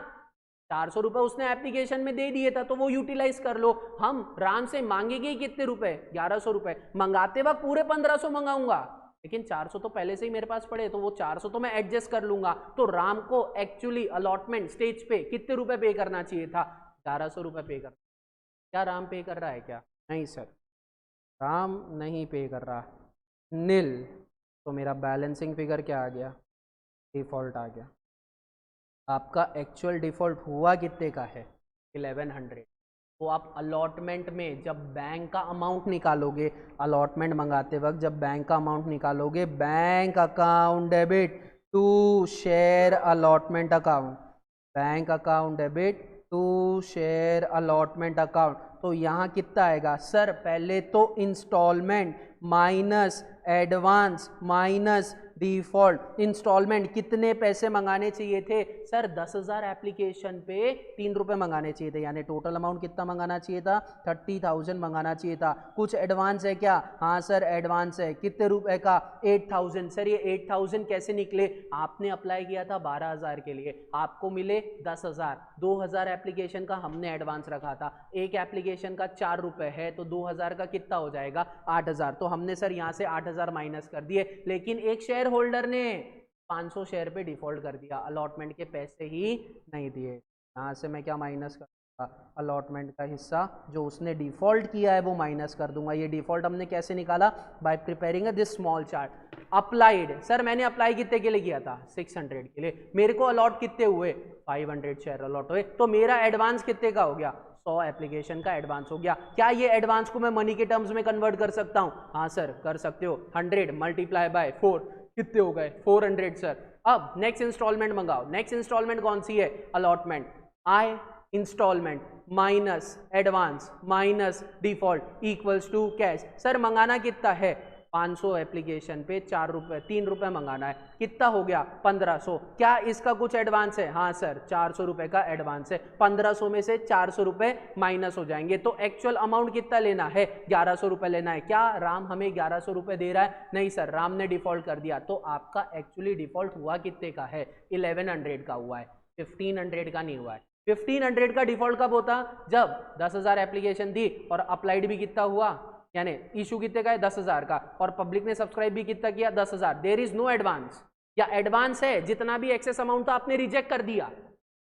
400 रुपए उसने एप्लीकेशन में दे दिए था, तो वो यूटिलाइज कर लो। हम राम से मांगेंगे कितने रुपए, 1100 रुपए। मंगाते वक्त पूरे 1500 मंगाऊंगा, लेकिन 400 तो पहले से ही मेरे पास पड़े, तो वो 400 तो मैं एडजस्ट कर लूंगा। तो राम को एक्चुअली अलॉटमेंट स्टेज पे कितने रुपए पे करना चाहिए था, 1100 रुपए पे करना। क्या राम पे कर रहा है क्या, नहीं सर, राम नहीं पे कर रहा, नील। तो मेरा बैलेंसिंग फिगर क्या आ गया, डिफॉल्ट आ गया। आपका एक्चुअल डिफॉल्ट हुआ कितने का है, 1100। तो आप अलॉटमेंट में जब बैंक का अमाउंट निकालोगे, अलॉटमेंट मंगाते वक्त जब बैंक का अमाउंट निकालोगे, bank account debit to share allotment account, bank account debit to share allotment account. तो यहाँ कितना आएगा सर, पहले तो installment minus advance minus default. Installment कितने पैसे मंगाने चाहिए थे सर, 10,000 एप्लीकेशन पे 3 रुपए मंगाने चाहिए थे, यानी टोटल अमाउंट कितना मंगाना चाहिए था, 30,000 मंगाना चाहिए था। कुछ एडवांस है क्या, हाँ सर एडवांस है, कितने रुपए का, 8,000। सर ये 8,000 कैसे निकले, आपने अप्लाई किया था 12,000 के लिए, आपको मिले 10,000। 2,000 एप्लीकेशन का हमने एडवांस रखा था, एक एप्लीकेशन का 4 रुपए है, तो 2,000 का कितना हो जाएगा, 8,000। तो हमने सर यहाँ से 8,000 माइनस कर दिए, लेकिन एक शेयर होल्डर ने 500 शेयर पे डिफॉल्ट कर दिया, अलॉटमेंट के पैसे ही नहीं दिए। यहाँ से मैं क्या माइनस करूँगा, अलॉटमेंट का हिस्सा जो उसने डिफॉल्ट किया है वो माइनस कर दूंगा। ये डिफॉल्ट हमने कैसे निकाला, bye preparing this small chart. Applied, sir मैंने अप्लाई कितने के लिए किया था, 600 के लिए। मेरे को अलॉट कितने हुए, 500 शेयर अलॉट हुए, तो मेरा एडवांस कितने का हो गया, 100 एप्लीकेशन का एडवांस हो गया। क्या ये एडवांस को मैं मनी के टर्म्स में कन्वर्ट कर सकता हूँ, हाँ सर कर सकते हो। 100 मल्टीप्लाई बाय 4 कितने हो गए, 400 सर। अब नेक्स्ट इंस्टॉलमेंट मंगाओ, नेक्स्ट इंस्टॉलमेंट कौन सी है, allotment. I installment minus advance minus default equals to cash. Sir मंगाना कितना है, 500 एप्लीकेशन पे 4 रुपए 3 रुपए मंगाना है, कितना हो गया, 1500। क्या इसका कुछ एडवांस है, हाँ सर 400 रुपए का एडवांस है। 1500 में से 400 रुपए माइनस हो जाएंगे, तो एक्चुअल अमाउंट कितना लेना है, 1100 रुपए लेना है। क्या राम हमें 1100 रुपए दे रहा है, नहीं सर राम ने डिफॉल्ट कर दिया। तो आपका एक्चुअली डिफॉल्ट हुआ कितने का है, 1100 का हुआ है, 1500 का नहीं हुआ है। 1500 का डिफॉल्ट कब होता, जब 10,000 एप्लीकेशन दी और अप्लाइड भी कितना हुआ, यानी इशू कितने का है, 10,000 का, और पब्लिक ने सब्सक्राइब भी कितना किया, 10,000। देयर इज नो एडवांस, या एडवांस है, जितना भी एक्सेस अमाउंट था आपने रिजेक्ट कर दिया,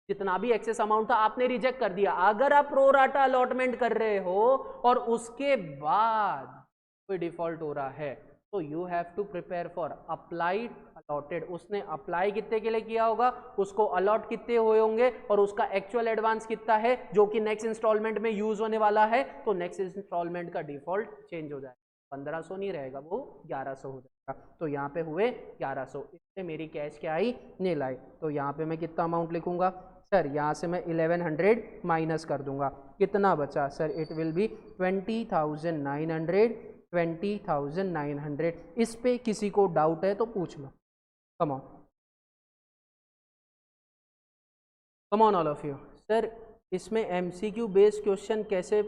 जितना भी एक्सेस अमाउंट था आपने रिजेक्ट कर दिया। अगर आप प्रो राटा अलॉटमेंट कर रहे हो और उसके बाद कोई डिफॉल्ट हो रहा है, तो you have to prepare for applied allotted, उसने अप्लाई कितने के लिए किया होगा, उसको अलॉट कितने हुए होंगे और उसका एक्चुअल एडवांस कितना है जो कि नेक्स्ट इंस्टॉलमेंट में यूज होने वाला है, तो नेक्स्ट इंस्टॉलमेंट का डिफॉल्ट चेंज हो जाएगा, 1500 नहीं रहेगा, वो 1100 हो जाएगा। तो यहाँ पे हुए 1100, इससे मेरी कैश क्या आई, नील आई। तो यहाँ पे मैं कितना अमाउंट लिखूंगा सर, यहाँ से मैं 1100 माइनस कर दूंगा, कितना बचा सर, इट विल बी 20,900, 20,900। इस पे किसी को डाउट है तो पूछ लो, come on come on all of you. Sir इसमें एमसीक्यू बेस्ड क्वेश्चन कैसे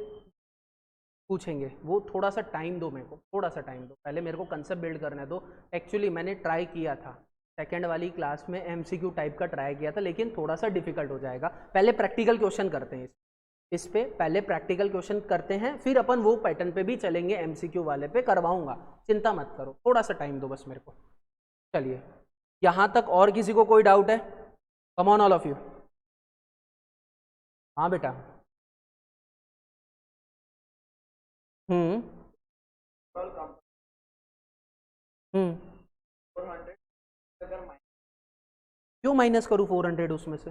पूछेंगे, वो थोड़ा सा टाइम दो मेरे को, थोड़ा सा टाइम दो, पहले मेरे को कंसेप्ट बिल्ड करने दो। एक्चुअली मैंने ट्राई किया था सेकेंड वाली क्लास में, एमसीक्यू टाइप का ट्राई किया था, लेकिन थोड़ा सा डिफिकल्ट हो जाएगा। पहले प्रैक्टिकल क्वेश्चन करते हैं, इस पे पहले प्रैक्टिकल क्वेश्चन करते हैं, फिर अपन वो पैटर्न पे भी चलेंगे, एमसीक्यू वाले पे करवाऊंगा, चिंता मत करो, थोड़ा सा टाइम दो बस मेरे को। चलिए यहाँ तक और किसी को कोई डाउट है, कम ऑन ऑल ऑफ यू। हाँ बेटा। हम्म हम्म क्यों माइनस करूँ 400 उसमें से?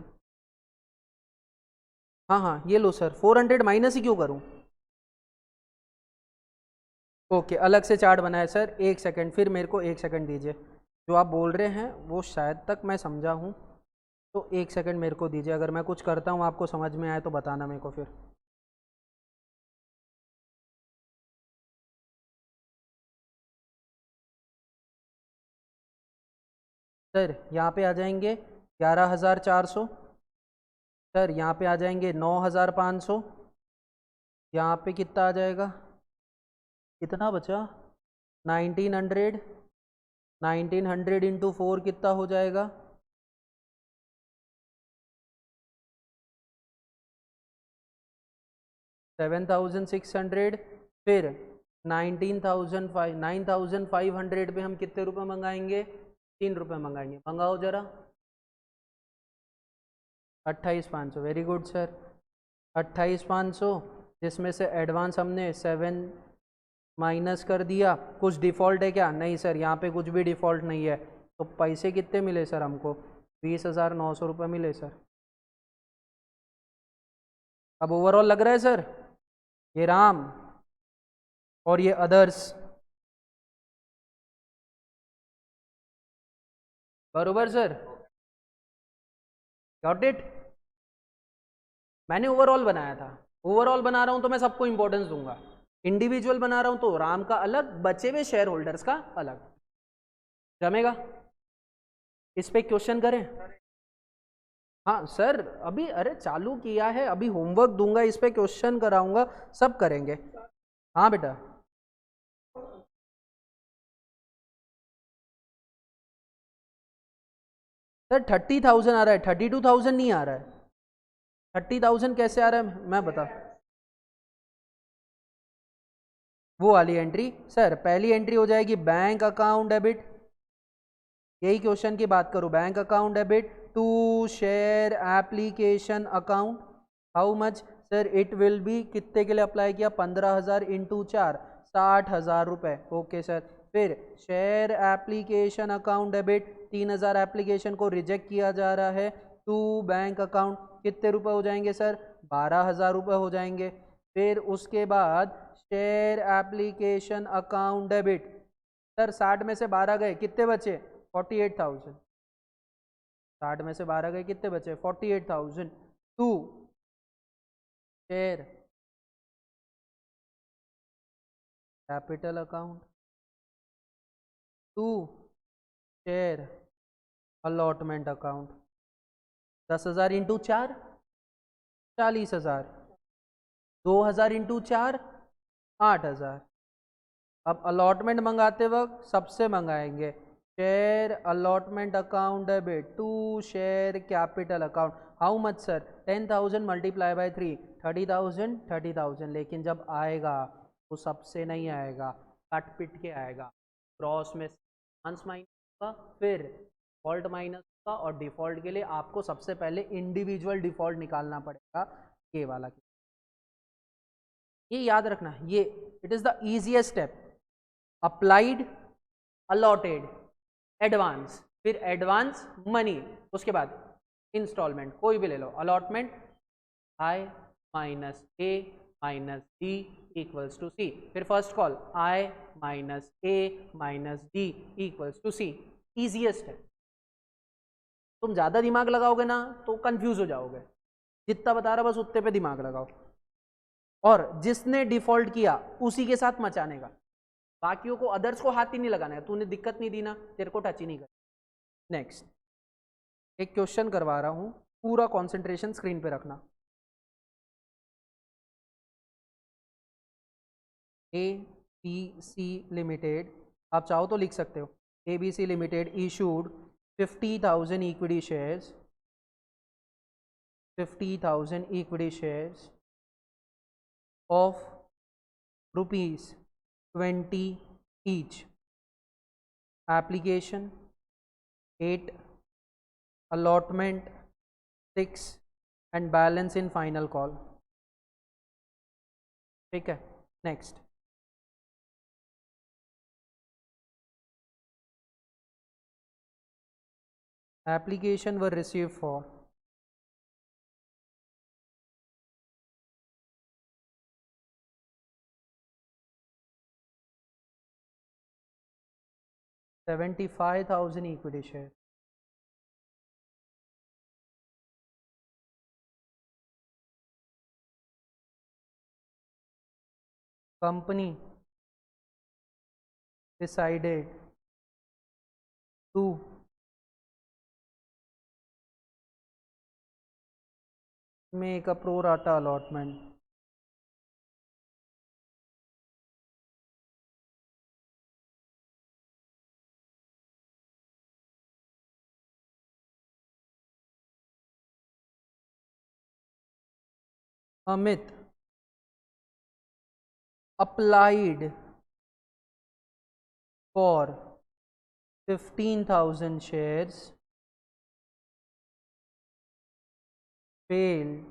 हाँ हाँ ये लो सर, 400 माइनस ही क्यों करूँ? ओके अलग से चार्ट बनाया सर, एक सेकंड, फिर मेरे को एक सेकंड दीजिए, जो आप बोल रहे हैं वो शायद तक मैं समझा हूँ, तो एक सेकंड मेरे को दीजिए, अगर मैं कुछ करता हूँ आपको समझ में आए तो बताना मेरे को फिर। सर यहाँ पे आ जाएंगे 11,400, सर यहाँ पे आ जाएंगे 9,500, यहाँ पे कितना आ जाएगा, कितना बचा 1900, 1900 इंटू 4 कितना हो जाएगा, 7,600, फिर 9,500 पे हम कितने रुपए मंगाएंगे, 3 रुपए मंगाएंगे, मंगाओ जरा, 28,500, वेरी गुड सर, 28,500, जिसमें से एडवांस हमने 7 माइनस कर दिया, कुछ डिफ़ॉल्ट है क्या, नहीं सर यहाँ पे कुछ भी डिफ़ॉल्ट नहीं है, तो पैसे कितने मिले सर हमको, 20,900 रुपये मिले सर। अब ओवरऑल लग रहा है सर, ये राम और ये अदर्स, बरोबर सर, गॉट इट। मैंने ओवरऑल बनाया था, ओवरऑल बना रहा हूं तो मैं सबको इंपॉर्टेंस दूंगा, इंडिविजुअल बना रहा हूं तो राम का अलग, बचे हुए शेयर होल्डर्स का अलग, जमेगा? इस पे क्वेश्चन करें? हाँ सर अभी अरे चालू किया है, अभी होमवर्क दूंगा, इस पे क्वेश्चन कराऊंगा, सब करेंगे। हाँ बेटा। सर 30,000 आ रहा है, 32,000 नहीं आ रहा है, 30,000 कैसे आ रहा है मैं बता, वो वाली एंट्री सर, पहली एंट्री हो जाएगी बैंक अकाउंट डेबिट, यही क्वेश्चन की बात करूं, bank account debit to share application account, how much sir, it will be, कितने के लिए अप्लाई किया, 15,000 इंटू 4, 60,000 रुपये, ओके सर। फिर share application account debit 3,000 application को रिजेक्ट किया जा रहा है, टू बैंक अकाउंट, कितने रुपए हो जाएंगे सर, 12,000 रुपये हो जाएंगे। फिर उसके बाद share application account debit, sir 60 में से 12 गए, कितने बचे, 48,000, 60 में से 12 गए, कितने बचे, 48,000, to share capital account, to share allotment account, 10,000 into 4, 40,000, 2,000 into 4, 8,000। अब अलॉटमेंट मंगाते वक्त सबसे मंगाएंगे share allotment account debit to share capital account, how much sir, 10,000 multiply by 3, 30,000, 30,000, लेकिन जब आएगा वो सबसे नहीं आएगा, कट पिट के आएगा, क्रॉस में माइनस होगा, फिर डिफॉल्ट माइनस होगा, और डिफॉल्ट के लिए आपको सबसे पहले इंडिविजुअल डिफॉल्ट निकालना पड़ेगा, ये वाला, ये याद रखना, ये it is the easiest step, applied, allotted, advance, फिर एडवांस मनी, उसके बाद इंस्टॉलमेंट, कोई भी ले लो, allotment I minus A minus D equals to C. फिर first call I minus A minus D equals to C. Easiest है। तुम ज़्यादा दिमाग लगाओगे ना तो कंफ्यूज हो जाओगे, जितना बता रहा बस उतने पे दिमाग लगाओ, और जिसने डिफॉल्ट किया उसी के साथ मचाने का, बाकियों को, अदर्स को हाथ ही नहीं लगाना है। तूने दिक्कत नहीं दी ना, तेरे को टच ही नहीं कर। नेक्स्ट एक क्वेश्चन करवा रहा हूं, पूरा कंसंट्रेशन स्क्रीन पे रखना। ABC लिमिटेड, आप चाहो तो लिख सकते हो, ABC limited issued 50,000 equity shares, 50,000 equity shares of ₹20 each. Application 8, allotment 6 and balance in final call. ठीक है, next application were received for $75,000 equity share. Company decided to make a pro rata allotment. Amit applied for 15,000 shares, failed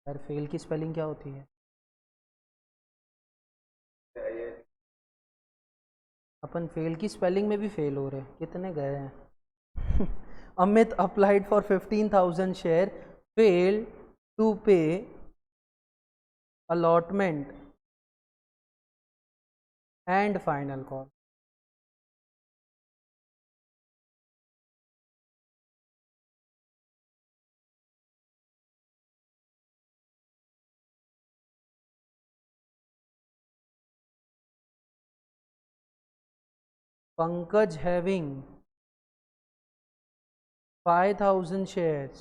यार fail की spelling क्या होती है? अपन fail की spelling में भी फेल हो रहे हैं, कितने गए हैं। Amit applied for 15,000 share, fail to pay allotment and final call. Pankaj having 5,000 shares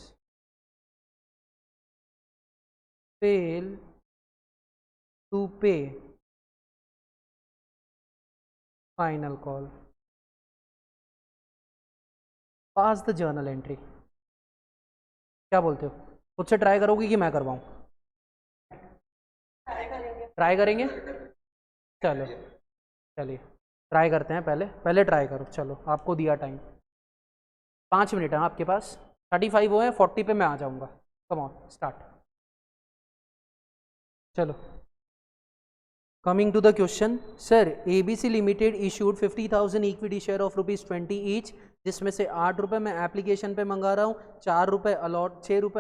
fail to pay final call. Pass the journal entry. क्या बोलते हो, खुद से ट्राई करोगे कि मैं करवाऊं? ट्राई करेंगे, चलो चलिए ट्राई करते हैं। पहले ट्राई करो, चलो आपको दिया टाइम 5 मिनट है आपके पास, 35 वो है, 40 पे मैं आ जाऊंगा। कम ऑन स्टार्ट, चलो। Coming to the question, sir ABC limited issued 50,000 equity share of ₹20 each, जिसमें से 8 रुपये मैं एप्लीकेशन पे मंगा रहा हूँ, 6 रुपये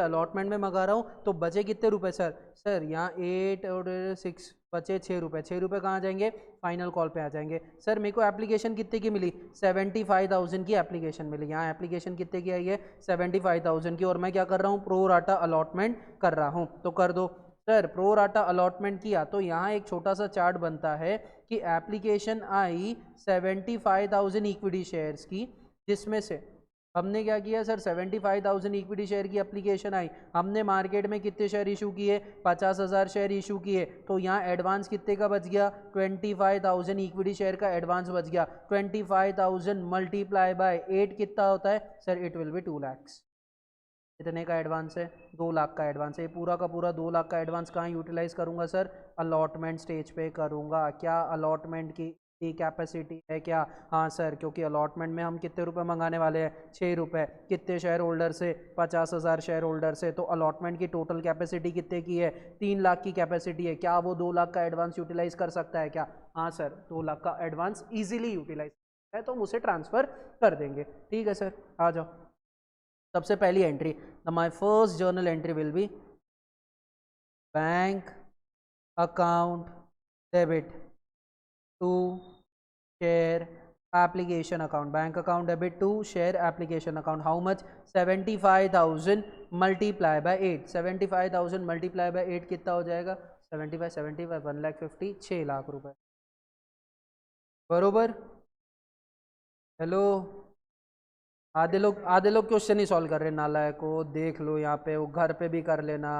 अलॉटमेंट में मंगा रहा हूँ, तो बचे कितने रुपए सर? सर यहाँ 8 और 6 बचे 6 रुपये। 6 रुपये कहाँ जाएंगे? फाइनल कॉल पे आ जाएंगे। सर मेरे को एप्लीकेशन कितने की मिली? 75,000 की एप्लीकेशन मिली। यहाँ एप्लीकेशन कितने की आई है? 75,000 की, और मैं क्या कर रहा हूँ? प्रो राटा अलॉटमेंट कर रहा हूँ, तो कर दो। सर प्रो राटा अलॉटमेंट किया तो यहाँ एक छोटा सा चार्ट बनता है कि एप्लीकेशन आई 75,000 इक्विटी शेयर्स की, जिसमें से हमने क्या किया सर? 75,000 इक्विटी शेयर की एप्लीकेशन आई, हमने मार्केट में कितने शेयर इशू किए? 50,000 शेयर इशू किए, तो यहाँ एडवांस कितने का बच गया? 25,000 इक्विटी शेयर का एडवांस बच गया। 25,000 मल्टीप्लाई बाय 8 कितना होता है sir? It will B 2 lakh. कितने का एडवांस है? 2 लाख का एडवांस है। ये पूरा का पूरा 2 लाख का एडवांस कहाँ यूटिलाइज करूंगा सर? अलॉटमेंट स्टेज पे करूंगा। क्या अलॉटमेंट की कैपेसिटी है क्या? हाँ सर, क्योंकि अलॉटमेंट में हम कितने रुपए मंगाने वाले हैं? 6 रुपये। कितने शेयर होल्डर से? 50,000 शेयर होल्डर से। तो अलॉटमेंट की टोटल कैपेसिटी कितने की है? 3 लाख की कैपेसिटी है। क्या वो 2 लाख का एडवांस यूटिलाइज कर सकता है क्या? हाँ सर, 2 लाख का एडवांस ईजिली यूटिलाइज है, तो हम उसे ट्रांसफर कर देंगे। ठीक है सर, आ जाओ। सबसे पहली entry, my first journal entry will be bank account debit to share application account. Bank account debit to share application account. How much? 75,000 multiply by 8. 75,000 multiply by 8 कितना हो जाएगा? 75 1,50,000 6 लाख रुपए। बरोबर? हेलो, आधे लोग क्वेश्चन ही सॉल्व कर रहे हैं, नालायक को देख लो यहाँ पे, वो घर पे भी कर लेना।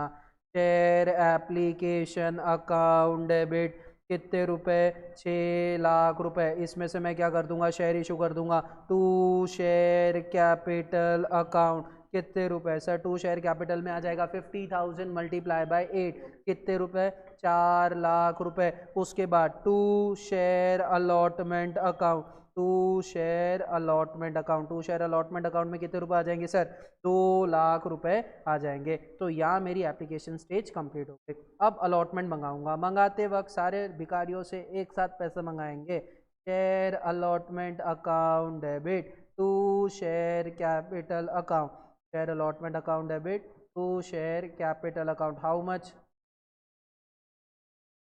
शेयर एप्लीकेशन अकाउंट डेबिट कितने रुपए? 6 लाख रुपए। इसमें से मैं क्या कर दूंगा? शेयर इशू कर दूंगा टू शेयर कैपिटल अकाउंट। कितने रुपए सर? टू शेयर कैपिटल में आ जाएगा 50,000 मल्टीप्लाई बाय 8 कितने रुपए? 4 लाख रुपए। उसके बाद to share allotment account, to share allotment account, to share allotment account में कितने रुपए आ जाएंगे सर? 2 लाख रुपए आ जाएंगे। तो यहाँ मेरी एप्लीकेशन स्टेज कंप्लीट हो गई। अब अलॉटमेंट मंगाऊंगा। मंगाते वक्त सारे भिखारियों से एक साथ पैसे मंगाएंगे। Share allotment account debit to share capital account, share allotment account debit to share capital account. How much?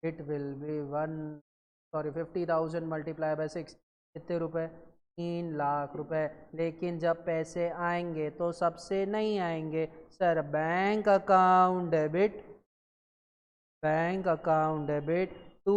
It will be 50,000 multiply by 6 कितने रुपए? 3 लाख रुपए। लेकिन जब पैसे आएंगे तो सबसे नहीं आएंगे sir. Bank account debit to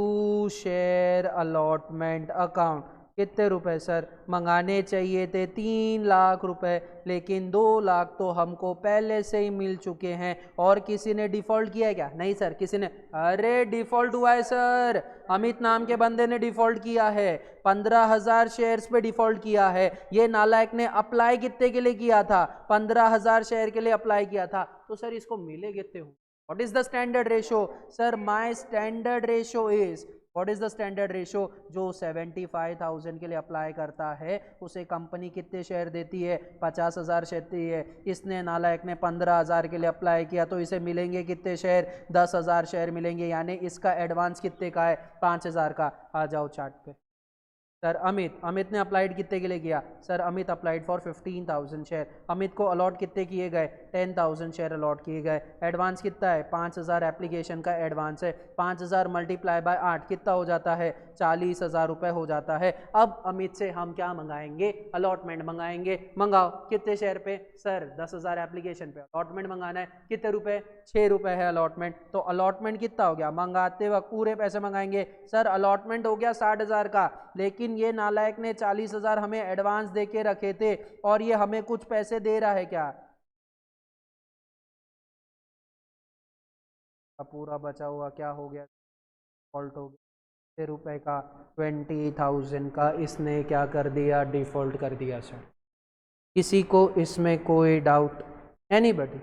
share allotment account कितने रुपए सर? मंगाने चाहिए थे 3 लाख रुपए, लेकिन 2 लाख तो हमको पहले से ही मिल चुके हैं। और किसी ने डिफॉल्ट किया है क्या? नहीं सर, किसी ने? अरे डिफॉल्ट हुआ है सर, अमित नाम के बंदे ने डिफॉल्ट किया है। 15,000 शेयर्स पे डिफॉल्ट किया है। ये नालायक ने अप्लाई कितने के लिए किया था? 15,000 शेयर के लिए अप्लाई किया था। तो सर इसको मिले कितने हो? What is the standard ratio? Sir, my standard ratio is, what is the standard ratio? जो 75,000 के लिए अप्लाई करता है उसे कंपनी कितने शेयर देती है? 50,000 शेयर देती है। इसने नालायक ने 15,000 के लिए अप्लाई किया, तो इसे मिलेंगे कितने शेयर? 10,000 शेयर मिलेंगे। यानी इसका एडवांस कितने का है? 5,000 का। आ जाओ चार्ट पे। सर अमित ने अप्लाइड कितने के लिए किया? Sir Amit applied for 15,000 share. Amit को अलॉट कितने किए गए? 10,000 शेयर अलॉट किए गए। एडवांस कितना है? 5,000 एप्लीकेशन का एडवांस है। 5,000 मल्टीप्लाई बाय 8 कितना हो जाता है? 40,000 रुपये हो जाता है। अब अमित से हम क्या मंगाएंगे? अलॉटमेंट मंगाएंगे। मंगाओ। कितने शेयर पे? सर 10,000 एप्लीकेशन पे अलॉटमेंट मंगाना है। कितने रुपए? 6 रुपये है अलॉटमेंट। तो अलॉटमेंट कितना हो गया? मंगाते वक्त पूरे पैसे मंगाएंगे। सर अलॉटमेंट हो गया 60,000 का, लेकिन ये नालायक ने 40,000 हमें एडवांस दे के रखे थे, और ये हमें कुछ पैसे दे रहा है क्या? पूरा बचा हुआ क्या हो गया? डिफॉल्ट हो गया। रुपए का 20,000 का इसने क्या कर दिया? डिफॉल्ट कर दिया सर। किसी को इसमें कोई डाउट? एनीबडी?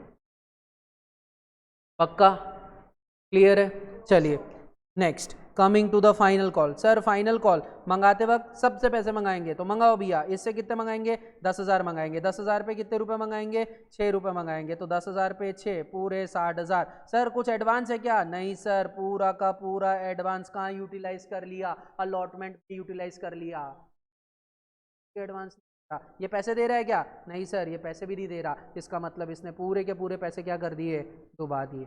पक्का क्लियर है? चलिए next, coming to the final call. Sir final call मंगाते वक्त सबसे पैसे मंगाएंगे, तो मंगाओ भैया। इससे कितने मंगाएंगे? 10,000 मंगाएंगे। 10,000 पे कितने रुपए मंगाएंगे? 6 रुपए मंगाएंगे। तो 10,000 पे 6 पूरे 60,000। सर कुछ एडवांस है क्या? नहीं सर, पूरा का पूरा एडवांस कहाँ यूटिलाइज कर लिया? अलॉटमेंट यूटिलाइज कर लिया। एडवांस ये पैसे दे रहा है क्या? नहीं सर, ये पैसे भी नहीं दे रहा। इसका मतलब इसने पूरे के पूरे पैसे क्या कर दिए? डुबा दिए।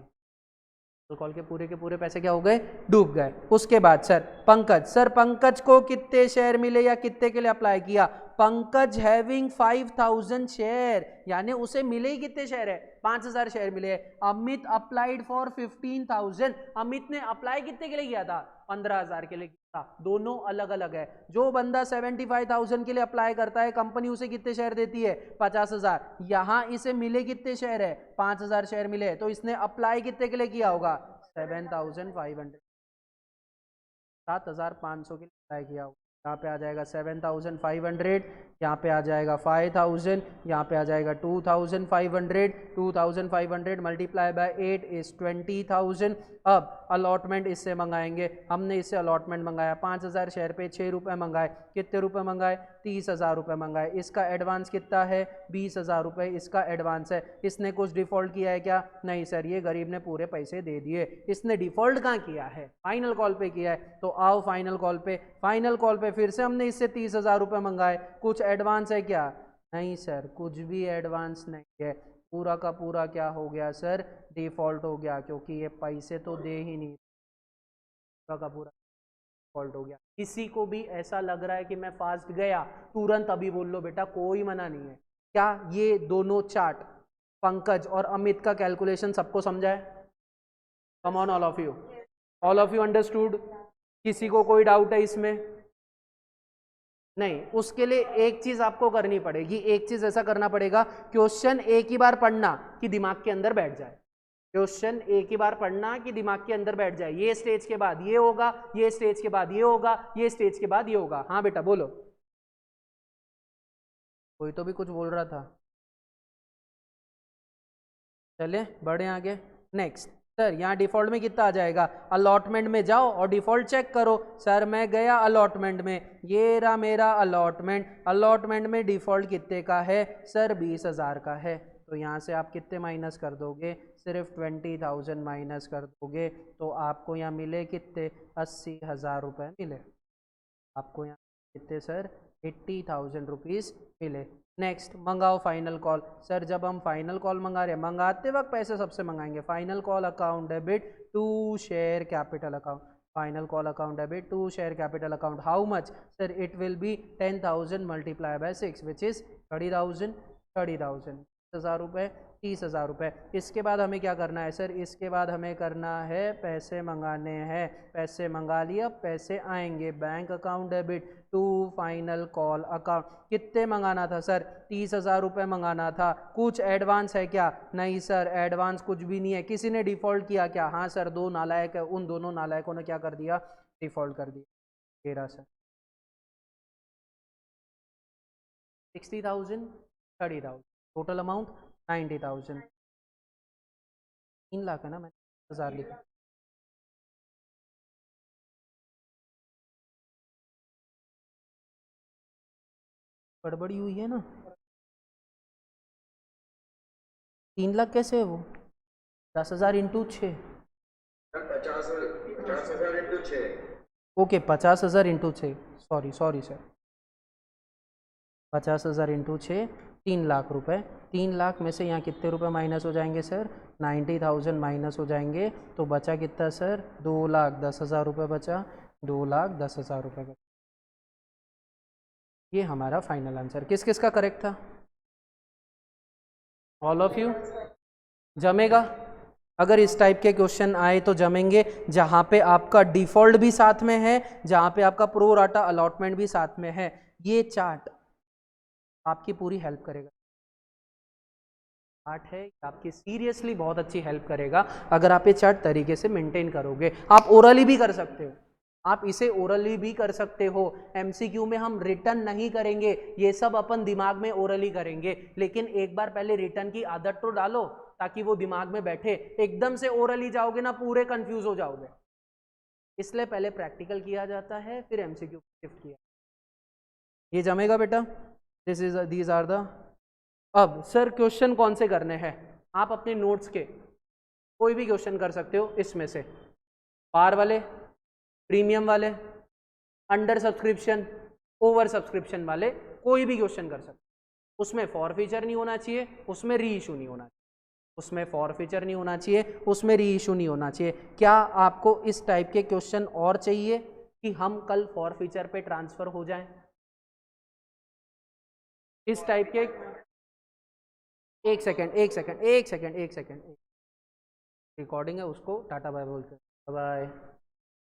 कॉल के पूरे पैसे क्या हो गए? डूब गए। उसके बाद सर पंकज, सर पंकज को कितने शेयर मिले या कितने के लिए अप्लाई किया? पंकज हैविंग 5,000 शेयर, यानी उसे मिले ही कितने शेयर है? 5,000 शेयर मिले। अमित अप्लाइड फॉर 15,000, अमित ने अप्लाई कितने के लिए किया था? 15,000 के लिए किया था। दोनों अलग अलग है। जो बंदा 75,000 के लिए अप्लाई करता है, कंपनी उसे कितने शेयर देती है? 50,000। यहां इसे मिले कितने शेयर है? 5,000 शेयर मिले। तो इसने अप्लाई कितने के लिए किया होगा? 7,500, 7,500 के लिए अप्लाई किया होगा। यहाँ पे आ जाएगा 7,500 यहाँ पे आ जाएगा 5000, यहाँ पे आ जाएगा 2500, 2500 मल्टीप्लाई बाय 8 इज 20,000। अब अलॉटमेंट इससे मंगाएंगे, हमने इससे अलॉटमेंट मंगाया 5000 शेयर पे 6 रुपये मंगाए, कितने रुपए मंगाए 30,000 रुपये मंगाए। इसका एडवांस कितना है 20,000 रुपये इसका एडवांस है। इसने कुछ डिफ़ॉल्ट किया है क्या? नहीं सर, ये गरीब ने पूरे पैसे दे दिए। इसने डिफ़ॉल्ट कहाँ किया है? फाइनल कॉल पे किया है। तो आओ फाइनल कॉल पे, फाइनल कॉल पे फिर से हमने इससे 30,000 रुपये मंगाए। कुछ एडवांस है क्या? नहीं सर, कुछ भी एडवांस नहीं है। पूरा का पूरा क्या हो गया सर? डिफ़ॉल्ट हो गया, क्योंकि ये पैसे तो दे ही नहीं, पूरा का पूरा डिफ़ॉल्ट हो गया। किसी को भी ऐसा लग रहा है कि मैं फास्ट गया, तुरंत अभी बोल लो बेटा, कोई मना नहीं है। क्या ये दोनों चार्ट पंकज और अमित का कैलकुलेशन सबको समझा है? कम on all of you understood? किसी को कोई डाउट है इसमें? नहीं। उसके लिए एक चीज आपको करनी पड़ेगी, एक चीज ऐसा करना पड़ेगा, क्वेश्चन एक ही बार पढ़ना कि दिमाग के अंदर बैठ जाए। क्वेश्चन एक ही बार पढ़ना कि दिमाग के अंदर बैठ जाए। ये स्टेज के बाद ये होगा, ये स्टेज के बाद ये होगा, ये स्टेज के बाद ये होगा। हाँ बेटा बोलो, कोई तो भी कुछ बोल रहा था। चले बढ़े आगे। नेक्स्ट सर, यहाँ डिफॉल्ट में कितना आ जाएगा? अलॉटमेंट में जाओ और डिफॉल्ट चेक करो। सर मैं गया अलॉटमेंट में, ये रहा मेरा अलॉटमेंट। अलॉटमेंट में डिफॉल्ट कितने का है? सर 20,000 का है। तो यहाँ से आप कितने माइनस कर दोगे? सिर्फ 20,000 माइनस कर दोगे तो आपको यहाँ मिले कितने? 80,000 रुपये मिले आपको। यहाँ कितने सर? 80,000 रुपीज़ मिले। नेक्स्ट मंगाओ फाइनल कॉल। सर जब हम फाइनल कॉल मंगा रहे हैं, मंगाते वक्त पैसे सबसे मंगाएंगे। Final call account debit to share capital account, final call account debit to share capital account. How much? Sir it will be 10,000 multiply by 6 which is 30,000। 30,000 रुपये, 30,000 रुपये। इसके बाद हमें क्या करना है सर? इसके बाद हमें करना है पैसे मंगाने हैं। पैसे मंगा लिए, अब पैसे आएंगे bank account debit to final call account. कितने मंगाना था सर? 30,000 रुपये मंगाना था। कुछ एडवांस है क्या? नहीं सर, एडवांस कुछ भी नहीं है। किसी ने डिफ़ॉल्ट किया क्या? हाँ सर, दो नालायक है, उन दोनों नालायकों ने क्या कर दिया? डिफ़ॉल्ट कर दिया। 13 सर 60,000, 30,000, टोटल अमाउंट 90,000। 3 लाख है ना, मैंने 1000 लिखा। गड़बड़ी हुई है ना? 3 लाख कैसे है वो? 10,000 into 6। 50,000 into 6। Okay 50,000 into 6, sorry sorry sir. 50,000 into 6, 3 lakh रुपए। 3 लाख में से यहाँ कितने रुपए माइनस हो जाएंगे सर? 90,000 माइनस हो जाएंगे। तो बचा कितना सर? 2,10,000 रुपये बचा। 2,10,000 रुपये बचा। ये हमारा फाइनल आंसर। किस किस का करेक्ट था? All of you. जमेगा? अगर इस टाइप के क्वेश्चन आए तो जमेंगे, जहाँ पे आपका डिफॉल्ट भी साथ में है, जहाँ पे आपका प्रो राटा अलॉटमेंट भी साथ में है। ये चार्ट आपकी पूरी हेल्प करेगा। चार्ट है आपकी सीरियसली बहुत अच्छी हेल्प करेगा अगर आप ये चार्ट तरीके से मेंटेन करोगे। आप ओरली भी कर सकते हो, आप इसे ओरली भी कर सकते हो। एमसीक्यू में हम रिटर्न नहीं करेंगे, ये सब अपन दिमाग में ओरली करेंगे। लेकिन एक बार पहले रिटर्न की आदत तो डालो ताकि वो दिमाग में बैठे। एकदम से ओरली जाओगे ना, पूरे कंफ्यूज हो जाओगे। इसलिए पहले प्रैक्टिकल किया जाता है, फिर एमसीक्यू शिफ्ट किया। ये जमेगा बेटा? These are the. अब सर क्वेश्चन कौन से करने हैं? आप अपने नोट्स के कोई भी क्वेश्चन कर सकते हो इसमें से। पार वाले, प्रीमियम वाले, अंडर सब्सक्रिप्शन, ओवर सब्सक्रिप्शन वाले, कोई भी क्वेश्चन कर सकते हो। उसमें फॉर फीचर नहीं होना चाहिए, उसमें री इशू नहीं होना चाहिए। उसमें फॉर फीचर नहीं होना चाहिए, उसमें री इशू नहीं होना चाहिए। क्या आपको इस टाइप के क्वेश्चन और चाहिए कि हम कल फॉर फीचर पे ट्रांसफर हो जाएं? इस टाइप के एक सेकेंड रिकॉर्डिंग है, उसको टाटा बाय बोलते हैं। बाय।